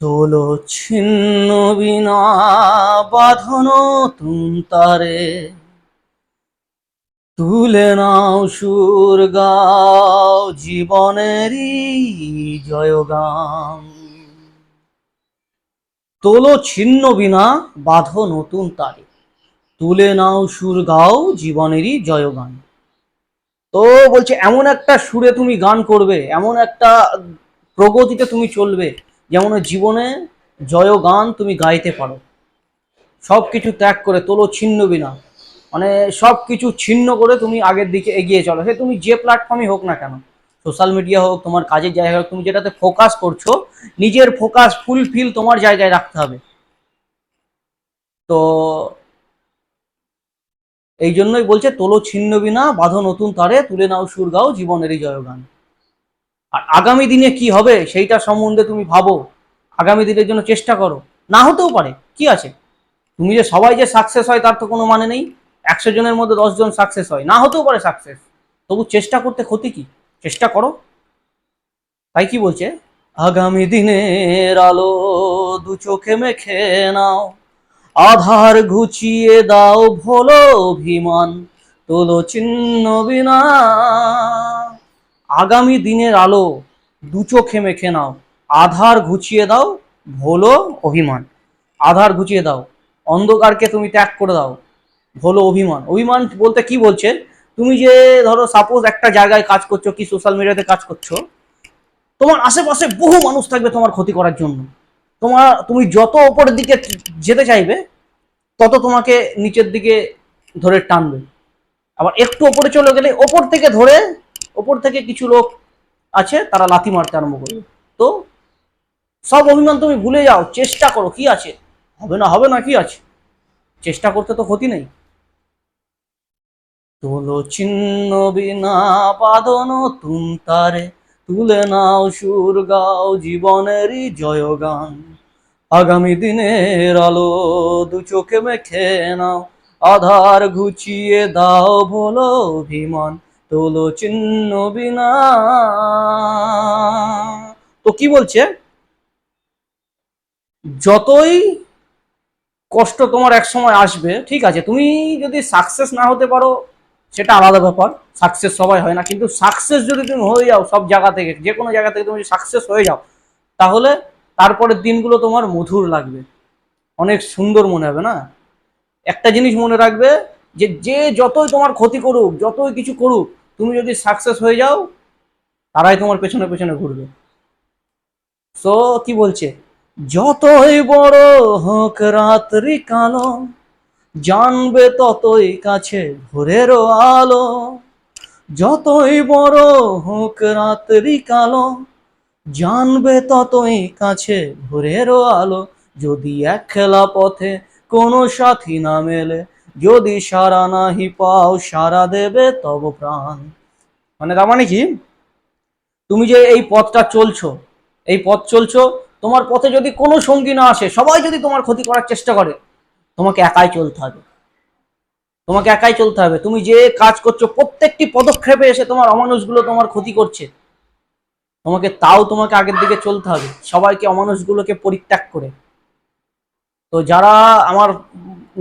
তোলো ছিন্ন বিনা বাঁধনো তুমতারে, তুলে নাও সুর গাও জীবনেরই জয়গান। তোলো ছিন্ন বিনা বাঁধো নতুন তারে, তুলে নাও সুর গাও জীবনেরই জয়গান। তো বলছে এমন একটা সুরে তুমি গান করবে, এমন একটা প্রগতিতে তুমি চলবে যেমন জীবনে জয় গান তুমি গাইতে পারো। সব কিছু ত্যাগ করে তোলো ছিন্ন বিনা, মানে সব কিছু ছিন্ন করে তুমি আগের দিকে এগিয়ে চলো। সে তুমি যে প্ল্যাটফর্মই হোক না কেন, সোশ্যাল মিডিয়া হোক, তোমার কাজের জায়গা হোক, তুমি যেটাতে ফোকাস করছো, নিজের ফোকাস ফুলফিল তোমার জায়গায় রাখতে হবে। তো এই জন্যই বলছে তোলো ছিন্ন বিনা বাঁধো নতুন তারে, তুলে নাও সুর গাও জীবনেরই জয়গান। আর আগামী দিনে কি হবে সেইটা সম্বন্ধে তুমি ভাবো, আগামী দিনের জন্য চেষ্টা করো। না হতেও পারে, কি আছে, তুমি যে সবাই যে সাকসেস হয় তার তো কোনো মানে নেই। 100 জনের মধ্যে 10 জন সাকসেস হয়, না হতেও পারে সাকসেস। তবু চেষ্টা করতে ক্ষতি কি, চেষ্টা করো। তাই কি বলছে, আগামী দিনের আলো দু চোখে মেখে নাও, আধার ঘুচিয়ে দাও ভোলো অভিমান, তোলো চিহ্ন বিনা। আগামী দিনের আলো দু চোখে মেখে নাও, আধার ঘুচিয়ে দাও ভোলো অভিমান। আধার ঘুচিয়ে দাও, অন্ধকারকে তুমি ত্যাগ করে দাও, ভোলো অভিমান। অভিমান বলতে কি বলছে, তুমি যে ধরো সাপোজ একটা জায়গায় কাজ করছো, কি সোশ্যাল মিডিয়াতে কাজ করছো, তোমার আশেপাশে বহু মানুষ থাকবে তোমার ক্ষতি করার জন্য। তুমি যত ওপরের দিকে যেতে চাইবে, তত তোমাকে নিচের দিকে ধরে টানবে। আবার একটু ওপরে চলে গেলে ওপর থেকে কিছু লোক আছে, তারা লাথি মারতে আরম্ভ করবে। তো সব অভিমান তুমি ভুলে যাও, চেষ্টা করো, কি আছে, হবে না কি আছে, চেষ্টা করতে তো ক্ষতি নেই। তোলো ছিন্ন বিনা বাঁধন তুম তারে, তুলে নাও সুর গাও জীবনেরই জয়গান। আগামী দিনের আলো দু চোখে মেখে নাও, আধার ঘুচিয়ে দাও ভোলো অভিমান, তোলো চিহ্ন বিনা। তো কি বলছে, যতই কষ্ট তোমার এক সময় আসবে, ঠিক আছে, তুমি যদি সাকসেস না হতে পারো সেটা আলাদা ব্যাপার, সাকসেস সবাই হয় না, কিন্তু সাকসেস যদি তুমি হয়ে যাও সব জায়গা থেকে, যে কোনো জায়গা থেকে তুমি সাকসেস হয়ে যাও, তাহলে তারপরের দিনগুলো তোমার মধুর লাগবে, অনেক সুন্দর মনে হবে না। একটা জিনিস মনে রাখবে, যে যে যতই তোমার ক্ষতি করুক, যতই কিছু করুক, তুমি যদি সাকসেস হয়ে যাও, তারাই তোমার পেছনে পেছনে ঘুরবে। সো কি বলছে, যতই বড় হোক রাত্রি কালো, জানবে ততই কাছে ভোরেরও আলো। যতই বড় হোক রাত্রি কালো, জানবে ততই কাছে ভোরেরও আলো। যদি একলা পথে কোনো সাথী না মেলে, যদি সারা নাহি পাও সারা দেবে তব প্রাণ। মানে তার মানে কি, তুমি যে এই পথটা চলছো, এই পথ চলছো, তোমার পথে যদি কোনো সঙ্গী না আসে, সবাই যদি তোমার ক্ষতি করার চেষ্টা করে, তোমাকে একাই চলতে হবে, তোমাকে একাই চলতে হবে। তুমি যে কাজ করছো প্রত্যেকটি পদক্ষেপে এসে তোমার অমানুষগুলো তোমার ক্ষতি করছে, তোমাকে আগের দিকে চলতে হবে, সবাইকে অমানুষগুলোকে পরিত্যাগ করে। তো যারা আমার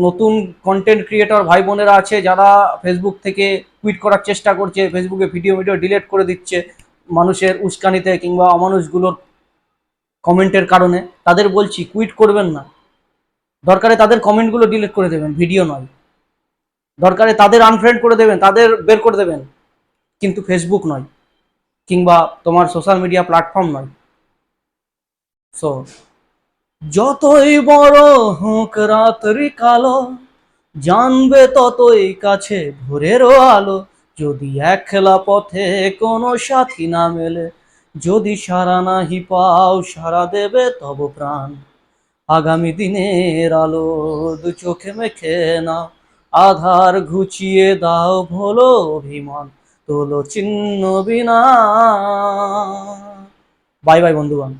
নতুন কন্টেন্ট ক্রিয়েটর ভাই বোনেরা আছে, যারা ফেসবুক থেকে কুইট করার চেষ্টা করছে, ফেসবুকে ভিডিও ডিলিট করে দিচ্ছে মানুষের উস্কানিতে কিংবা অমানুষগুলোর কমেন্টের কারণে, তাদের বলছি কুইট করবেন না। দরকারে তাদের কমেন্টগুলো ডিলিট করে দেবেন, ভিডিও নয়। দরকারে তাদের আনফ্রেন্ড করে দেবেন, তাদের বের করে দেবেন, কিন্তু ফেসবুক নয়, কিংবা তোমার সোশ্যাল মিডিয়া প্ল্যাটফর্ম নয়। সো যতই বড় হোক রাত্রি কালো, জানবে ততই কাছে ভোরেরও আলো। যদি একলা পথে কোনো সাথী না মেলে, যদি সারা নাহি পাও সারা দেবে তব প্রাণ। আগামী দিনের আলো দু চোখে মেখে নাও, আধার ঘুচিয়ে দাও ভোলো অভিমান, তোলো চিহ্ন বিনা। বাই বাই বন্ধুগণ।